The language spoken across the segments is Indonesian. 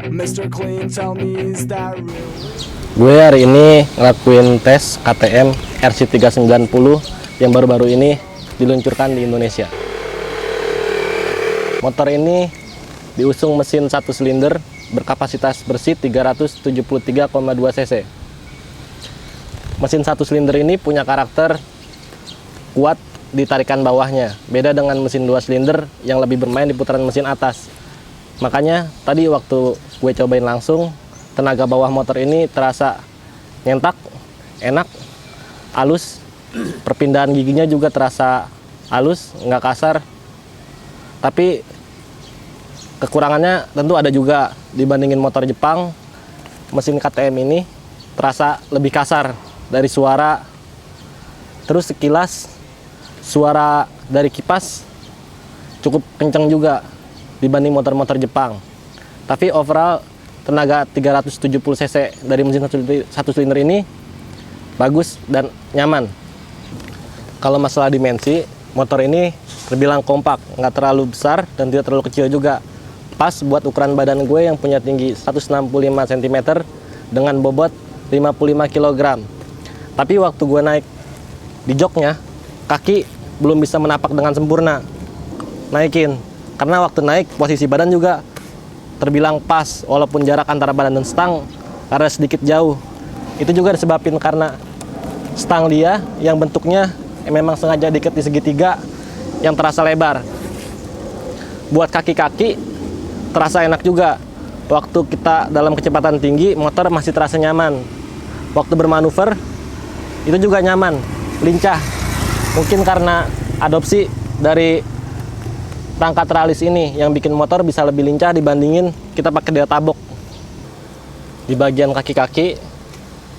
Mr. Clean, tell me is that real? Gue hari ini ngelakuin tes KTM RC390 yang baru-baru ini diluncurkan di Indonesia. Motor ini diusung mesin 1 silinder berkapasitas bersih 373,2 cc. Mesin 1 silinder ini punya karakter kuat di tarikan bawahnya, beda dengan mesin 2 silinder yang lebih bermain di putaran mesin atas. Makanya tadi waktu gue cobain langsung, tenaga bawah motor ini terasa nyentak, enak, halus. Perpindahan giginya juga terasa halus, nggak kasar. Tapi kekurangannya tentu ada juga dibandingin motor Jepang. Mesin KTM ini terasa lebih kasar dari suara. Terus sekilas suara dari kipas cukup kencang juga dibanding motor-motor Jepang. Tapi overall tenaga 370 cc dari mesin 1 silinder ini bagus dan nyaman. Kalau masalah dimensi, motor ini terbilang kompak, nggak terlalu besar dan tidak terlalu kecil juga. Pas buat ukuran badan gue yang punya tinggi 165 cm dengan bobot 55 kg. Tapi waktu gue naik di joknya, kaki belum bisa menapak dengan sempurna naikin. Karena waktu naik posisi badan juga terbilang pas, walaupun jarak antara badan dan stang karena sedikit jauh. Itu juga disebabkan karena stang dia yang bentuknya memang sengaja diikat di segitiga yang terasa lebar. Buat kaki-kaki terasa enak juga. Waktu kita dalam kecepatan tinggi, motor masih terasa nyaman. Waktu bermanuver itu juga nyaman, lincah. Mungkin karena adopsi dari rangka tralis ini yang bikin motor bisa lebih lincah dibandingin kita pakai deltabok. Di bagian kaki-kaki,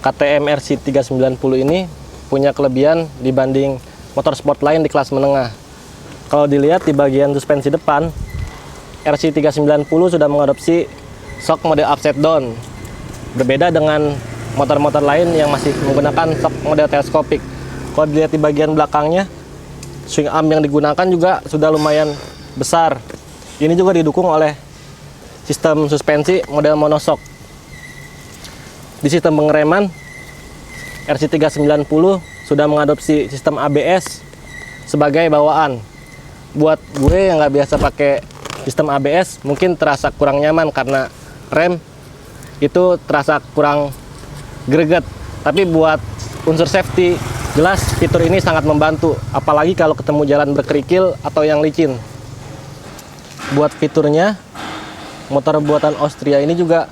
KTM RC390 ini punya kelebihan dibanding motor sport lain di kelas menengah. Kalau dilihat di bagian suspensi depan, RC390 sudah mengadopsi shock model upside down. Berbeda dengan motor-motor lain yang masih menggunakan shock model teleskopik. Kalau dilihat di bagian belakangnya, swing arm yang digunakan juga sudah lumayan besar. Ini juga didukung oleh sistem suspensi model monoshock. Di sistem pengereman, RC390 sudah mengadopsi sistem ABS sebagai bawaan. Buat gue yang nggak biasa pakai sistem ABS, mungkin terasa kurang nyaman karena rem itu terasa kurang greget. Tapi buat unsur safety, jelas fitur ini sangat membantu, apalagi kalau ketemu jalan berkerikil atau yang licin. Buat fiturnya, motor buatan Austria ini juga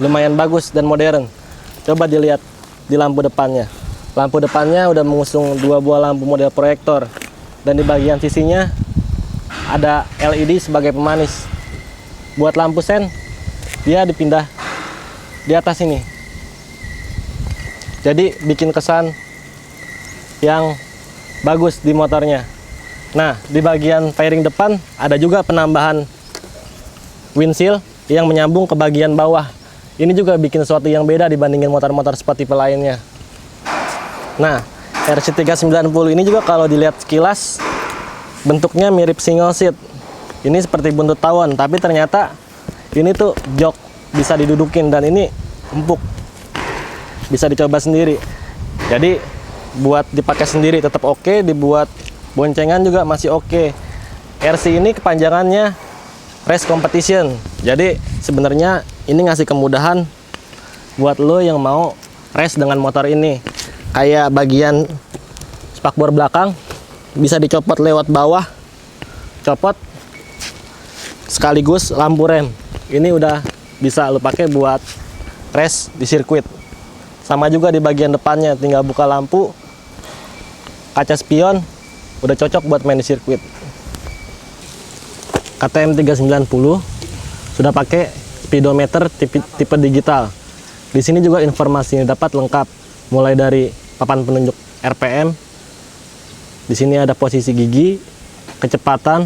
lumayan bagus dan modern. Coba dilihat di lampu depannya. Lampu depannya udah mengusung 2 buah lampu model proyektor, dan di bagian sisinya ada LED sebagai pemanis. Buat lampu sen, dia dipindah di atas ini. Jadi bikin kesan yang bagus di motornya. Nah, di bagian fairing depan ada juga penambahan windshield yang menyambung ke bagian bawah. Ini juga bikin sesuatu yang beda dibandingin motor-motor sport tipe lainnya. Nah, RC390 ini juga kalau dilihat sekilas bentuknya mirip single seat. Ini seperti buntut tawon, tapi ternyata ini tuh jok bisa didudukin dan ini empuk. Bisa dicoba sendiri. Jadi buat dipakai sendiri tetap oke, dibuat boncengan juga masih oke. RC ini kepanjangannya Race Competition. Jadi sebenarnya ini ngasih kemudahan buat lo yang mau race dengan motor ini. Kayak bagian spakbor belakang bisa dicopot lewat bawah, copot sekaligus lampu rem. Ini udah bisa lo pakai buat race di sirkuit. Sama juga di bagian depannya, tinggal buka lampu, kaca spion, udah cocok buat main di sirkuit. KTM 390 sudah pakai speedometer tipe digital. Di sini juga informasinya dapat lengkap, mulai dari papan penunjuk RPM. Di sini ada posisi gigi, kecepatan,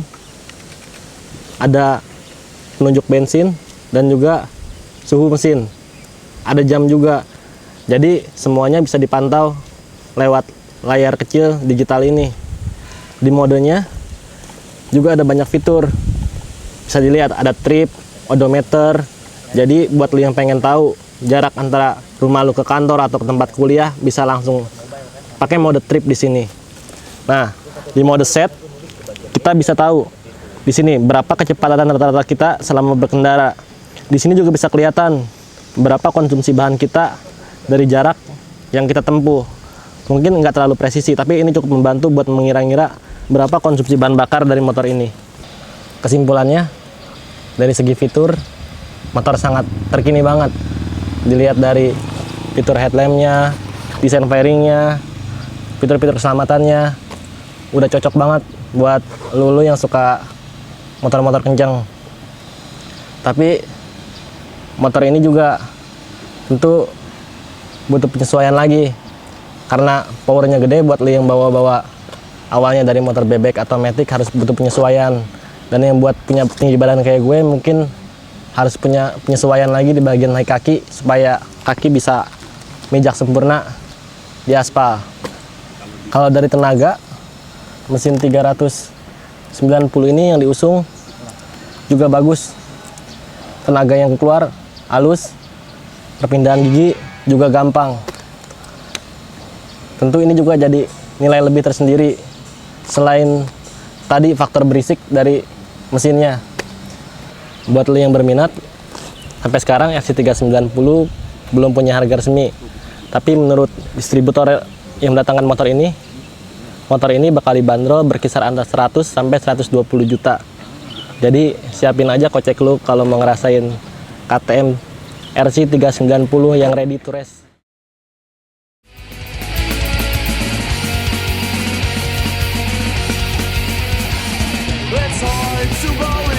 ada penunjuk bensin dan juga suhu mesin. Ada jam juga. Jadi semuanya bisa dipantau lewat layar kecil digital ini. Di modenya juga ada banyak fitur. Bisa dilihat ada trip, odometer, Jadi buat lu yang pengen tahu jarak antara rumah lu ke kantor atau ke tempat kuliah, bisa langsung pakai mode trip di sini. Nah, di mode set kita bisa tahu di sini berapa kecepatan rata-rata kita selama berkendara. Di sini juga bisa kelihatan berapa konsumsi bahan kita dari jarak yang kita tempuh. Mungkin nggak terlalu presisi, tapi ini cukup membantu buat mengira-ngira berapa konsumsi bahan bakar dari motor ini. Kesimpulannya, dari segi fitur, motor sangat terkini banget. Dilihat dari fitur headlampnya, desain fairingnya, fitur-fitur keselamatannya, udah cocok banget buat lu yang suka motor-motor kencang. Tapi motor ini juga tentu butuh penyesuaian lagi, karena powernya gede. Buat lu yang bawa-bawa awalnya dari motor bebek atau matic harus butuh penyesuaian. Dan yang buat punya tinggi badan kayak gue mungkin harus punya penyesuaian lagi di bagian naik kaki supaya kaki bisa mijak sempurna di aspal. Kalau dari tenaga, mesin 390 ini yang diusung juga bagus. Tenaga yang keluar halus, perpindahan gigi juga gampang. Tentu ini juga jadi nilai lebih tersendiri selain tadi faktor berisik dari mesinnya. Buat lo yang berminat, sampai sekarang XC390 belum punya harga resmi. Tapi menurut distributor yang mendatangkan motor ini bakal dibanderol berkisar antara 100 sampai 120 juta. Jadi siapin aja kocek lu kalau mau ngerasain KTM RC390 yang ready to race. It's hard to believe